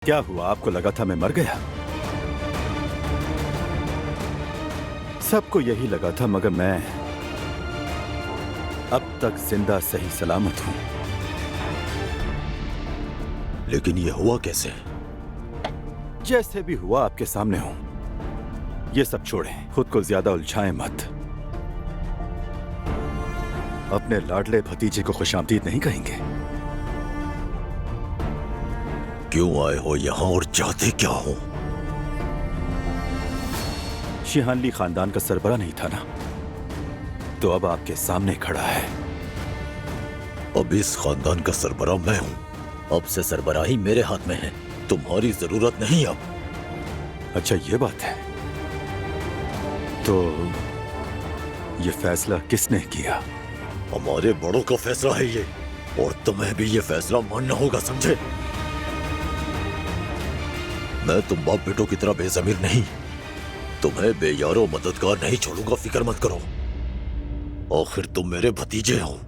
क्या हुआ, आपको लगा था मैं मर गया? सबको यही लगा था, मगर मैं अब तक जिंदा सही सलामत हूं। लेकिन ये हुआ कैसे? जैसे भी हुआ आपके सामने हूं। ये सब छोड़ें, खुद को ज्यादा उलझाएं मत। अपने लाडले भतीजे को खुशामदीद नहीं कहेंगे? क्यों आए हो यहाँ और चाहते क्या हो? शिहानली खानदान का सरबरा नहीं था ना, तो अब आपके सामने खड़ा है। अब इस खानदान का सरबराह मैं हूँ। अब से सरबराही मेरे हाथ में है, तुम्हारी जरूरत नहीं अब। अच्छा, ये बात है। तो ये फैसला किसने किया? हमारे बड़ों का फैसला है ये, और तुम्हें भी ये फैसला मानना होगा, समझे? मैं तुम बाप बेटों की तरह बेजमीर नहीं, तुम्हें बेयारो मददगार नहीं छोड़ूंगा, फिक्र मत करो। आखिर तुम मेरे भतीजे हो।